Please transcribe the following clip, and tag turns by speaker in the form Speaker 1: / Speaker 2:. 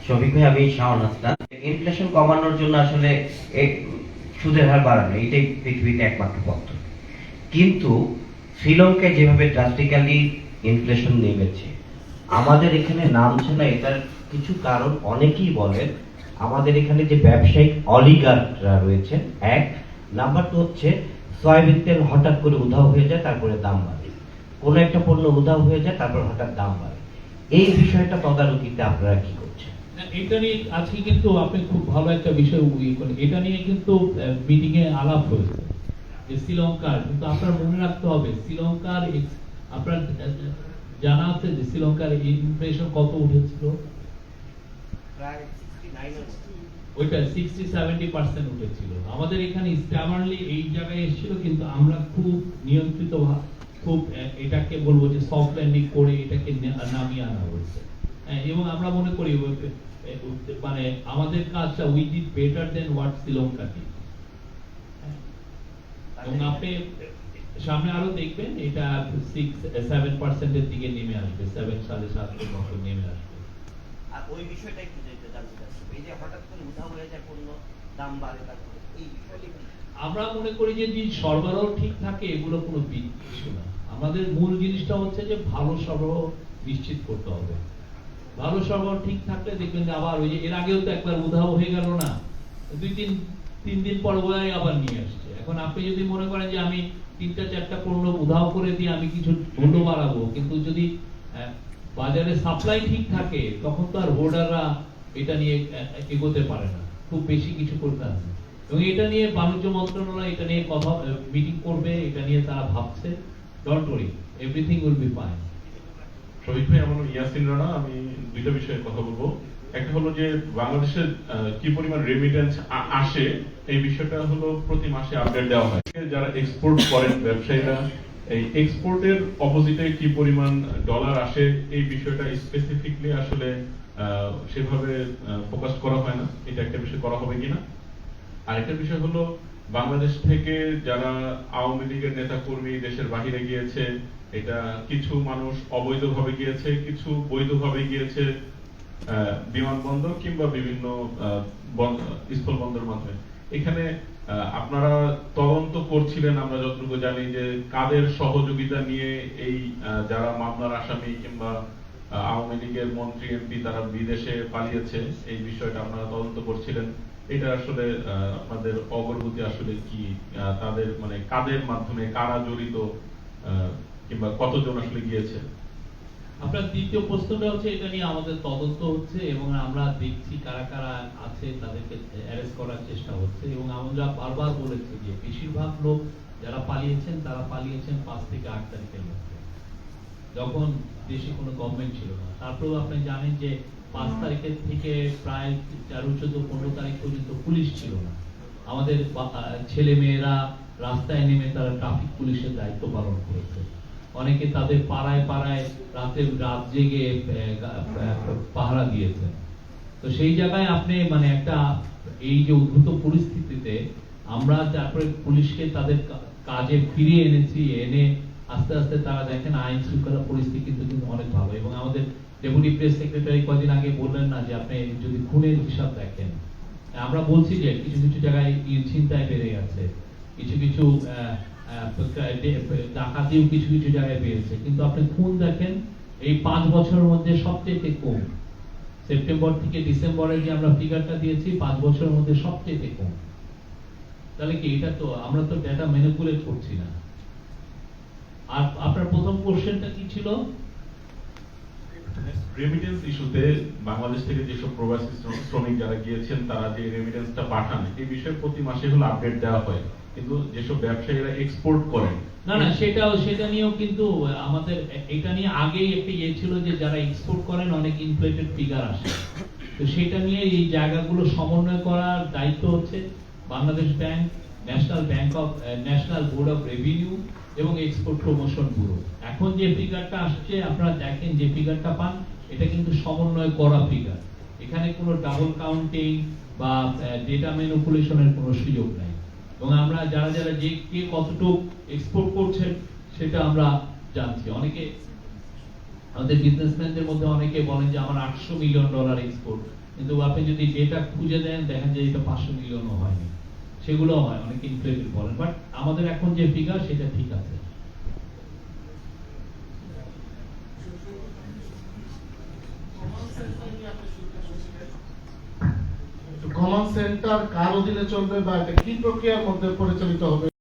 Speaker 1: শফিক ভাই, আমি শাওন হাসনান। ইনফ্লেশন কমানোর জন্য আসলে সুদের হার বাড়ানো এটাই পৃথিবীতে একমাত্র পথ। কিন্তু শ্রীলঙ্কায় যেভাবে ড্রাস্টিক্যালি ইনফ্লেশন নেমেছে, আমাদের এখানে নামছে না। এটার কিছু কারণ অনেকেই বলেন, আমাদের এখানে যে ব্যবসায়িক অলিগার্করা রয়েছে, এক নাম্বার টু হচ্ছে সয়াবিন তেল হঠাৎ করে উধাও হয়ে যায়, তারপরে দাম বাড়ে। কোনো একটা পণ্য উধাও হয়ে যায়, তারপর হঠাৎ দাম বাড়ে। এই বিষয়টা তদারকিতে আপনারা কি করছেন?
Speaker 2: এটা নিয়ে আজকে কিন্তু আপনি খুব ভালো একটা বিষয় করেন। এটা নিয়ে কিন্তু মিটিং এ আলাপ হয়েছে যে শ্রীলঙ্কার, কিন্তু আপনার মনে রাখতে হবে শ্রীলঙ্কার আপনার জানা আছে যে শ্রীলঙ্কার ইনফ্লেশন কত উঠেছিল?
Speaker 1: প্রায় 69
Speaker 2: ওইটা 60-70% উঠেছিল। আমাদের এখানে স্ট্যামারলি এই জায়গায় এসেছিল, কিন্তু আমরা খুব নিয়ন্ত্রিত খুব এটাকে বলবো যে সফট ল্যান্ডিং করে এটাকে নামিয়ে আনা হয়েছে। এবং আমরা মনে করি মানে আমাদের কাজটা we did better then what Sri Lanka did. এবং আপনি সামনে আরো দেখবেন এটা 6-7% এর দিকে নেমে আসবে, 7-7.5 মতো নেমে আসবে।
Speaker 1: আর ওই বিষয়টা একটু জানতে চাচ্ছি, এই যে হঠাৎ করে উধাও হয়ে যায় পণ্য, দাম বাড়ে, তারপরে এই বিষয়টা
Speaker 2: আমরা মনে করি যে সরবরাহ ঠিক থাকে, এগুলো কোনো কিছু না। আমাদের মূল জিনিসটা হচ্ছে যে ভালো সরবরাহ নিশ্চিত করতে হবে। ভালো সরবরাহ ঠিক থাকলে দেখবেন যে আবার ওই যে এর আগেও তো একবার উধাও হয়ে গেল না, 2-3 দিন পর ওরাই আবার নিয়ে আসছে। এখন আপনি যদি মনে করেন যে আমি 3-4টা পণ্য উধাও করে দিয়ে আমি কিছু মূল্য বাড়াবো, কিন্তু যদি বাজারে সাপ্লাই ঠিক থাকে, তখন তো আর হোল্ডাররা এটা নিয়ে এগোতে পারে না, খুব বেশি কিছু করতে হবে। এবং এটা নিয়ে বাণিজ্য মন্ত্রণালয় এটা নিয়ে কথা মিটিং করবে, এটা নিয়ে তারা ভাবছে। Don't worry, everything will be fine.
Speaker 3: Shafiq ভাই, আমার ইয়াসিন রানা। আমি দুইটা বিষয়ে কথা বলবো। একটা হলো যে বাংলাদেশের কি পরিমাণ রেমিটেন্স আসে, এই বিষয়টা হলো প্রতি মাসে আপডেট দেওয়া হয়। যারা এক্সপোর্ট করেন ব্যবসায়ীরা, এই এক্সপোর্টের অপোজিটে কি পরিমাণ ডলার আসে, এই বিষয়টা স্পেসিফিকলি আসলে সেভাবে ফোকাস করা হয় না। এটা একটা বিষয় করা হবে কিনা। আরেকটা বিষয় হলো বাংলাদেশ থেকে যারা আওয়ামী লীগের নেতা কর্মী দেশের বাহিরে গিয়েছে, এটা কিছু মানুষ অবৈধভাবে গিয়েছে, কিছু বৈধভাবে গিয়েছে বিমানবন্দর কিংবা বিভিন্ন স্থল বন্দর মাধ্যমে। এখানে আপনারা তদন্ত করছিলেন, আমরা যতটুকু জানি, যে কাদের সহযোগিতা নিয়ে এই যারা মামলার আসামি কিংবা আওয়ামী লীগের মন্ত্রী এমপি তারা বিদেশে পালিয়েছে, এই বিষয়টা আপনারা তদন্ত করছিলেন। এটা আসলে আপনাদের অগ্রগতি আসলে কি, তাদের মানে কাদের মাধ্যমে, কারা জড়িত, কিংবা কতজন আসলে গিয়েছে?
Speaker 2: আপনার দ্বিতীয় প্রশ্নটা হচ্ছে এটা নিয়ে আমাদের তদন্ত হচ্ছে এবং আমরা দেখছি কারা কারা আছে, তাদেরকে অ্যারেস্ট করার চেষ্টা হচ্ছে। এবং আমরা বারবার বলেছি যে বেশিরভাগ লোক যারা পালিয়েছেন তারা পালিয়েছেন 5 থেকে 8 তারিখের মধ্যে, যখন দেশে কোনো গভর্নমেন্ট ছিল না। তারপরেও আপনি জানেন যে 5 তারিখের থেকে প্রায় 13-14-15 তারিখ পর্যন্ত পুলিশ ছিল না। আমাদের ছেলে মেয়েরা রাস্তায় নেমে তারা ট্রাফিক পুলিশের দায়িত্ব পালন করেছে। অনেকে তাদের পাড়ায় পাড়ায় রাত জেগে পাহারা দিয়েছেন। তো সেই জায়গায় আপনি মানে একটা এই যে উদ্ভূত পরিস্থিতিতে আমরা তারপরে পুলিশকে তাদের কাজে ফিরিয়ে এনেছি, এনে আস্তে আস্তে তারা দেখেন আইন শৃঙ্খলা পরিস্থিতি কিন্তু অনেক ভালো। এবং আমাদের ডেপুটি প্রেস সেক্রেটারি কদিন আগে বললেন না যে আপনি যদি খুনের হিসাব দেখেন, আমরা বলছি যে কিছু কিছু জায়গায় ছিনতাই বেড়ে গেছে, কিছু কিছু ডাকাতিও কিছু কিছু জায়গায় বেড়েছে, কিন্তু আপনি খুন দেখেন এই 5 বছরের মধ্যে সবচেয়ে কম। সেপ্টেম্বর থেকে ডিসেম্বরে যে আমরা ফিগারটা দিয়েছি 5 বছরের মধ্যে সবচেয়ে কম। তাহলে কি এটা তো আমরা তো ডেটা ম্যানিপুলেট করছি না। আর আপনার প্রথম কোশ্চেনটা কি ছিল?
Speaker 3: রেমিটেন্স ইস্যুতে বাংলাদেশ থেকে যেসব প্রবাসী শ্রমিক যারা গিয়েছেন তারা যে রেমিটেন্সটা পাঠান, এই বিষয়ে প্রতি মাসে হলো আপডেট দেওয়া হয়। কিন্তু যেসব ব্যবসায়ীরা এক্সপোর্ট করেন,
Speaker 2: না সেটা নিয়েও কিন্তু আমাদের এটা নিয়ে আগেই একটা ছিল যে যারা এক্সপোর্ট করেন অনেক ইনফ্লেটেড ফিগার আসে। তো সেটা নিয়ে এই জায়গাগুলো সমন্বয় করার দায়িত্ব হচ্ছে Bangladesh bank, national board of revenue এবং এক্সপোর্ট প্রমোশন ব্যুরো। এখন যে ফিগারটা আসছে আপনারা দেখেন, যে ফিগারটা পান এটা কিন্তু সমন্বয় করা ফিগার। এখানে কোনো ডাবল কাউন্টিং বা ডেটা ম্যানিপুলেশনের কোনো সুযোগ নাই। এবং আমরা যারা যারা যে কে কতটুকু এক্সপোর্ট করছেন সেটা আমরা জানছি। অনেকে আমাদের বিজনেসম্যানদের মধ্যে অনেকে বলেন যে আমার $800 মিলিয়ন এক্সপোর্ট, কিন্তু আপনি যদি ডেটা খুঁজে দেন দেখেন যে এটা 500 মিলিয়নও হয়নি, সেগুলো হয় অনেক ইনফ্লেটেড বলেন, বাট আমাদের এখন যে ফিগার সেটা ঠিক আছে।
Speaker 4: কমান্ড সেন্টার কার অধীনে চলবে বা এটা কি প্রক্রিয়ার মধ্যে পরিচালিত হবে?